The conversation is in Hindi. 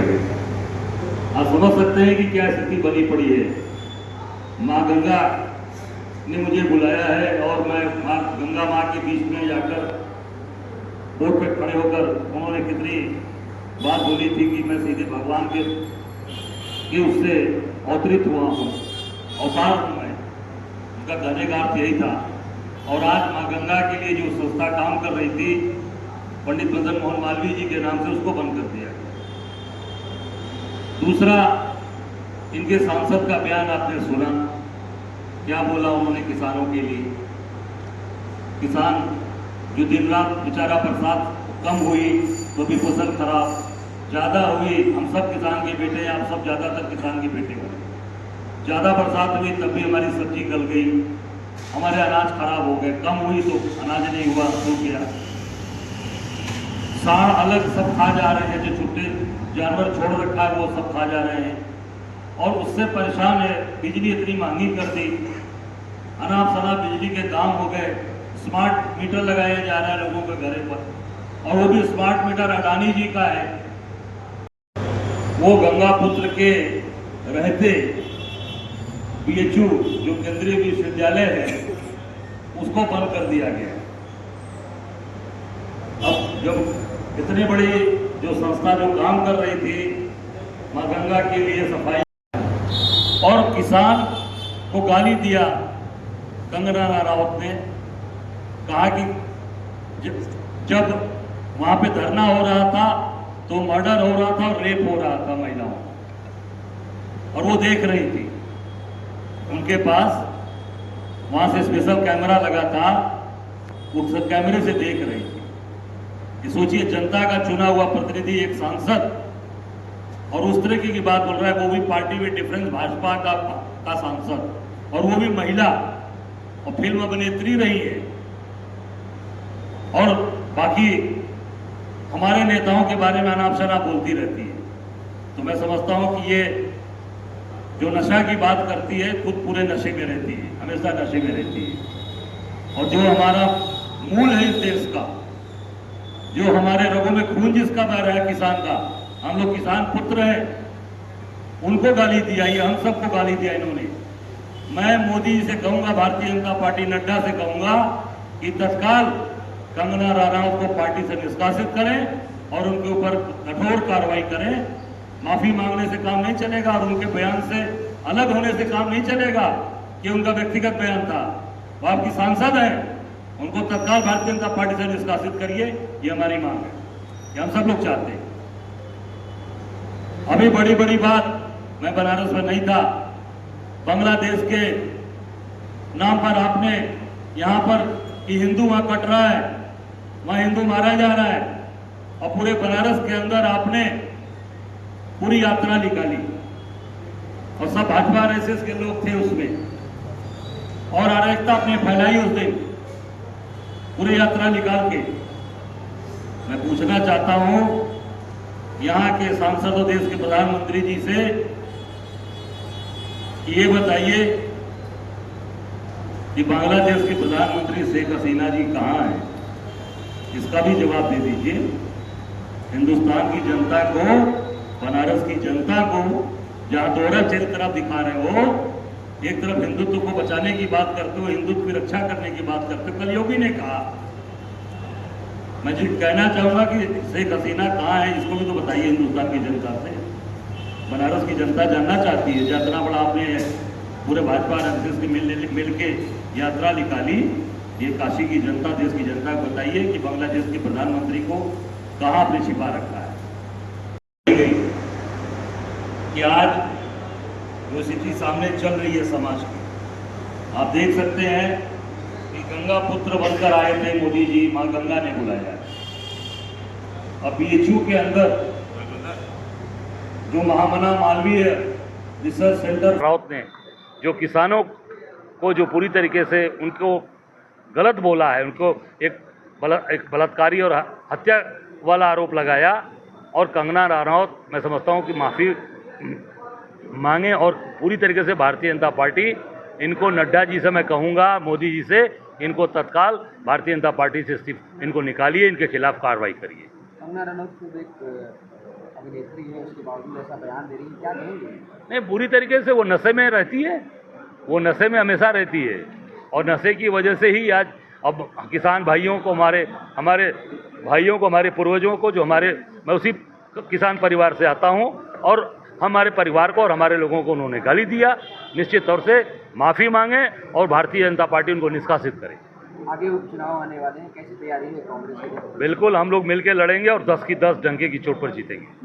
लगे। आप समझ सकते हैं कि क्या स्थिति बनी पड़ी है। माँ गंगा ने मुझे बुलाया है और मैं माँ गंगा माँ के बीच में जाकर बोट पे खड़े होकर उन्होंने कितनी बात बोली थी कि मैं सीधे भगवान के उससे अवतरित हुआ हूँ, अवतार हूँ मैं। उनका कहने का अर्थ यही था। और आज माँ गंगा के लिए जो संस्था काम कर रही थी पंडित मदन मोहन मालवीय जी के नाम से, उसको बंद कर दिया गया। दूसरा, इनके सांसद का बयान आपने सुना, क्या बोला उन्होंने किसानों के लिए। किसान जो दिन रात बेचारा बरसात कम हुई तो भी फसल खराब, ज़्यादा हुई, हम सब किसान के बेटे हैं, आप सब ज़्यादातर किसान के बेटे हैं। ज़्यादा बरसात हुई तब भी हमारी सब्जी गल गई, हमारे अनाज खराब हो गए। कम हुई तो अनाज नहीं हुआ, सूख गया। सांड अलग सब खा जा रहे हैं, जो छुट्टे जानवर छोड़ रखा है वो सब खा जा रहे हैं। और उससे परेशान है, बिजली इतनी महंगी कर दी, अनाप शनाप बिजली के दाम हो गए। स्मार्ट मीटर लगाया जा रहा है लोगों के घरे पर, और वो भी स्मार्ट मीटर अडानी जी का है। वो गंगापुत्र के रहते बीएचयू जो केंद्रीय विश्वविद्यालय है उसको बंद कर दिया गया। अब जब इतनी बड़ी जो संस्था जो काम कर रही थी माँ गंगा के लिए सफाई, और किसान को गाली दिया कंगना राणावत ने, कहा कि जब वहां पे धरना हो रहा था तो मर्डर हो रहा था और रेप हो रहा था महिलाओं, और वो देख रही थी। उनके पास वहां से स्पेशल कैमरा लगा था, उस कैमरे से देख रही थी। ये सोचिए, जनता का चुना हुआ प्रतिनिधि एक सांसद और उस तरीके की बात बोल रहा है, वो भी पार्टी में डिफरेंस भाजपा का सांसद, और वो भी महिला, और फिल्म अभिनेत्री रही है। और बाकी हमारे नेताओं के बारे में अनाप शनाप बोलती रहती है। तो मैं समझता हूं कि ये जो नशा की बात करती है, खुद पूरे नशे में रहती है, हमेशा नशे में रहती है। और जो हमारा मूल है इस देश का, जो हमारे रगों में खून जिसका बह रहा है किसान का, हम लोग किसान पुत्र हैं, उनको गाली दिया, ये हम सबको गाली दिया इन्होंने। मैं मोदी जी से कहूंगा, भारतीय जनता पार्टी नड्डा से कहूंगा कि तत्काल कंगना राणावत को पार्टी से निष्कासित करें और उनके ऊपर कठोर कार्रवाई करें। माफी मांगने से काम नहीं चलेगा और उनके बयान से अलग होने से काम नहीं चलेगा कि उनका व्यक्तिगत बयान था। वो आपकी सांसद है, उनको तत्काल भारतीय जनता पार्टी से निष्कासित करिए, ये हमारी मांग है, ये हम सब लोग चाहते हैं। अभी बड़ी बड़ी बात, मैं बनारस में नहीं था, बांग्लादेश के नाम पर आपने यहां पर कि हिंदू वहां कट रहा है, वहां हिंदू मारा जा रहा है, और पूरे बनारस के अंदर आपने पूरी यात्रा निकाली और सब भाजपा आरएसएस के लोग थे उसमें, और अराजकता आपने फैलाई उस दिन पूरी यात्रा निकाल के। मैं पूछना चाहता हूं यहां के सांसद और देश के प्रधानमंत्री जी से, ये बताइए कि बांग्लादेश के प्रधानमंत्री शेख हसीना जी कहां हैं? इसका भी जवाब दे दीजिए। हिंदुस्तान की जनता को, बनारस की जनता को जहां दोहरा चरित्र आप दिखा रहे हो, एक तरफ हिंदुत्व को बचाने की बात करते हो, हिंदुत्व की रक्षा करने की बात करते हो। कल योगी ने कहा, मैं जी कहना चाहूंगा कि शेख हसीना कहां है, इसको भी तो बताइए हिंदुस्तान की जनता से। बनारस की जनता जानना चाहती है। जितना बड़ा आपने पूरे भाजपा आरएसएस के मिल के यात्रा निकाली, ये काशी की जनता, देश की जनता को बताइए कि बांग्लादेश के प्रधानमंत्री को कहां आपने छिपा रखा है। कि आज जो स्थिति सामने चल रही है समाज की, आप देख सकते हैं कि गंगा पुत्र बनकर आए थे मोदी जी, मां गंगा ने बुलाया। अब बीएचयू के अंदर जो महामना मालवीय रिसर्च सेंटर राउत ने जो किसानों को जो पूरी तरीके से उनको गलत बोला है, उनको एक बलात्कारी और हत्या वाला आरोप लगाया, और कंगना राणावत मैं समझता हूं कि माफ़ी मांगे और पूरी तरीके से भारतीय जनता पार्टी इनको, नड्डा जी से मैं कहूँगा, मोदी जी से, इनको तत्काल भारतीय जनता पार्टी से इनको निकालिए, इनके खिलाफ कार्रवाई करिए। कंगना राणावत को एक अभिनेत्री है, उसके बावजूद ऐसा बयान दे रही है, क्या कहेंगे? नहीं, बुरी तरीके से वो नशे में रहती है, वो नशे में हमेशा रहती है और नशे की वजह से ही आज अब किसान भाइयों को हमारे भाइयों को, हमारे पूर्वजों को, जो मैं उसी किसान परिवार से आता हूं और हमारे परिवार को और हमारे लोगों को उन्होंने गाली दिया। निश्चित तौर से माफ़ी मांगे और भारतीय जनता पार्टी उनको निष्कासित करे। आगे उपचुनाव आने वाले हैं, कैसी तैयारी है कांग्रेस की? बिल्कुल, हम लोग मिलकर लड़ेंगे और 10 की 10 डंके की चोट पर जीतेंगे।